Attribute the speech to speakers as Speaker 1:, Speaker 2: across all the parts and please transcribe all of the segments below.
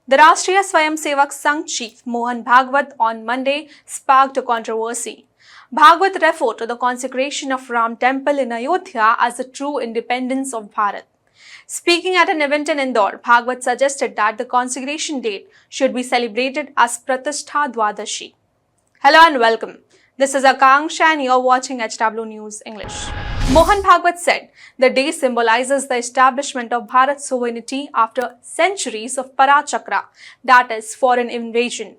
Speaker 1: The Rashtriya Swayamsevak Sangh chief Mohan Bhagwat on Monday sparked a controversy. Bhagwat referred to the consecration of Ram Temple in Ayodhya as the true independence of Bharat. Speaking at an event in Indore, Bhagwat suggested that the consecration date should be celebrated as Pratishtha Dwadashi. Hello and welcome. This is Akanksha and you're watching HW News English. Mohan Bhagwat said the day symbolizes the establishment of Bharat's sovereignty after centuries of Parachakra, that is, foreign invasion.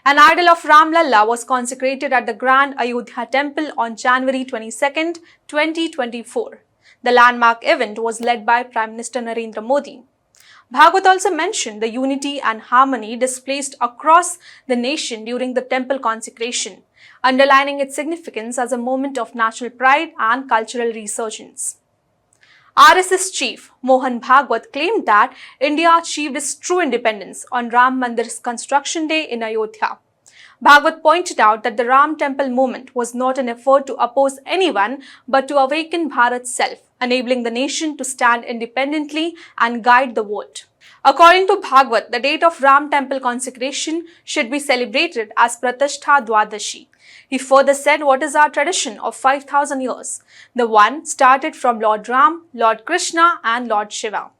Speaker 1: An idol of Ram Lalla was consecrated at the Grand Ayodhya Temple on January 22, 2024. The landmark event was led by Prime Minister Narendra Modi. Bhagwat also mentioned the unity and harmony displayed across the nation during the temple consecration, underlining its significance as a moment of national pride and cultural resurgence. RSS chief Mohan Bhagwat claimed that India achieved its true independence on Ram Mandir's construction day in Ayodhya. Bhagwat pointed out that the Ram Temple movement was not an effort to oppose anyone but to awaken Bharat's self, enabling the nation to stand independently and guide the world. According to Bhagwat, the date of Ram Temple consecration should be celebrated as Pratishtha Dwadashi. He further said, "What is our tradition of 5,000 years? The one started from Lord Ram, Lord Krishna and Lord Shiva."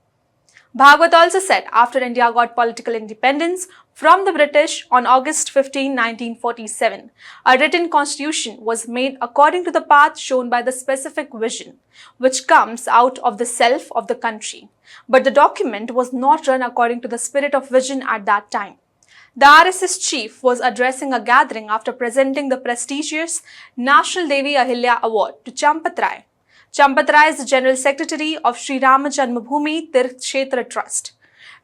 Speaker 1: Bhagwat also said after India got political independence from the British on August 15, 1947, a written constitution was made according to the path shown by the specific vision, which comes out of the self of the country. But the document was not run according to the spirit of vision at that time. The RSS chief was addressing a gathering after presenting the prestigious National Devi Ahilya Award to Champat Rai. Champat Rai is the General Secretary of Sri Rama Janmabhoomi Tirth Kshetra Trust.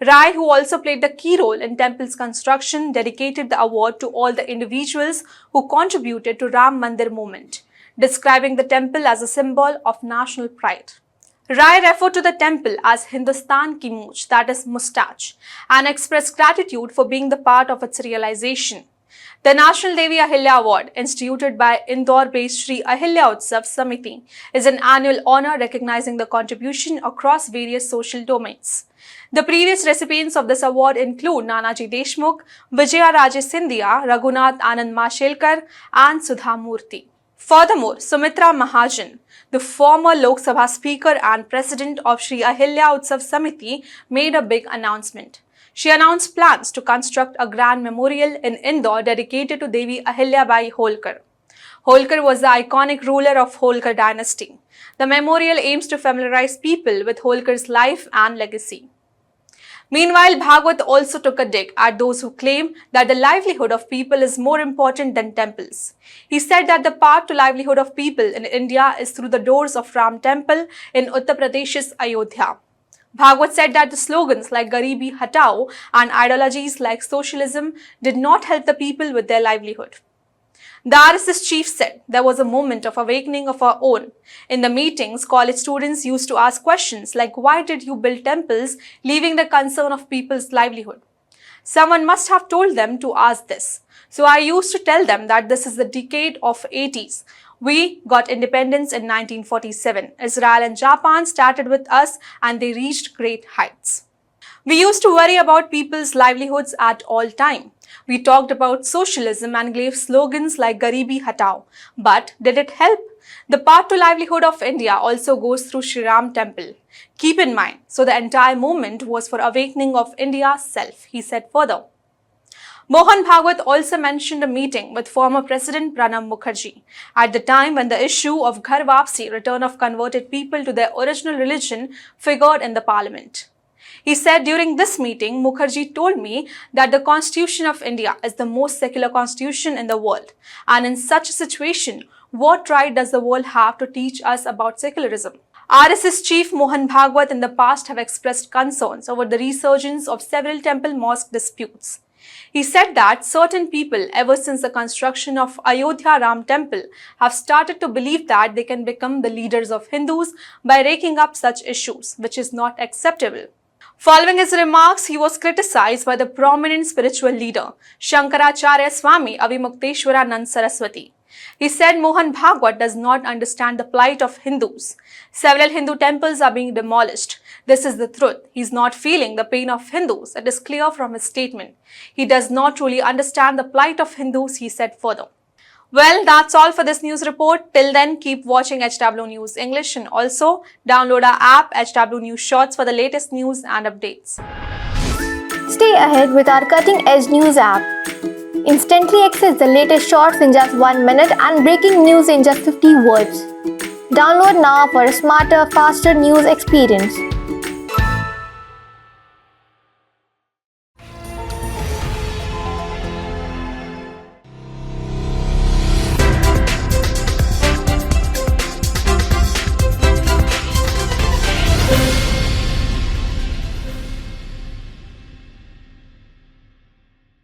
Speaker 1: Rai, who also played a key role in temple's construction, dedicated the award to all the individuals who contributed to Ram Mandir movement, describing the temple as a symbol of national pride. Rai referred to the temple as Hindustan Ki Mooch, that is moustache, and expressed gratitude for being the part of its realization. The National Devi Ahilya Award, instituted by Indore-based Sri Ahilya Utsav Samiti, is an annual honor recognizing the contribution across various social domains. The previous recipients of this award include Nanaji Deshmukh, Vijaya Raje Scindia, Raghunath Anand Mashelkar, and Sudha Murthy. Furthermore, Sumitra Mahajan, the former Lok Sabha Speaker and President of Sri Ahilya Utsav Samiti, made a big announcement. She announced plans to construct a grand memorial in Indore dedicated to Devi Ahilya Bai Holkar. Holkar was the iconic ruler of Holkar dynasty. The memorial aims to familiarize people with Holkar's life and legacy. Meanwhile, Bhagwat also took a dig at those who claim that the livelihood of people is more important than temples. He said that the path to livelihood of people in India is through the doors of Ram Temple in Uttar Pradesh's Ayodhya. Bhagwat said that the slogans like Garibi Hatao and ideologies like socialism did not help the people with their livelihood. The RSS chief said there was a moment of awakening of our own. In the meetings, college students used to ask questions like, "Why did you build temples, leaving the concern of people's livelihood?" Someone must have told them to ask this. So I used to tell them that this is the decade of 80s. We got independence in 1947. Israel and Japan started with us and they reached great heights. We used to worry about people's livelihoods at all time. We talked about socialism and gave slogans like Garibi Hatao. But did it help? The path to livelihood of India also goes through Sri Ram Temple. Keep in mind, so the entire movement was for awakening of India's self, he said further. Mohan Bhagwat also mentioned a meeting with former President Pranab Mukherjee at the time when the issue of Ghar Wapsi, return of converted people to their original religion, figured in the parliament. He said, "During this meeting, Mukherjee told me that the Constitution of India is the most secular constitution in the world. And in such a situation, what right does the world have to teach us about secularism?" RSS chief Mohan Bhagwat in the past have expressed concerns over the resurgence of several temple-mosque disputes. He said that certain people, ever since the construction of Ayodhya Ram Temple, have started to believe that they can become the leaders of Hindus by raking up such issues, which is not acceptable. Following his remarks, he was criticized by the prominent spiritual leader, Shankaracharya Swami Avimukteswaranand Saraswati. He said Mohan Bhagwat does not understand the plight of Hindus. Several Hindu temples are being demolished. This is the truth. He is not feeling the pain of Hindus. It is clear from his statement. He does not truly understand the plight of Hindus, he said further. Well, that's all for this news report. Till then, keep watching HW News English and also download our app HW News Shorts for the latest news and updates.
Speaker 2: Stay ahead with our cutting-edge news app. Instantly access the latest shorts in just 1 minute and breaking news in just 50 words. Download now for a smarter, faster news experience.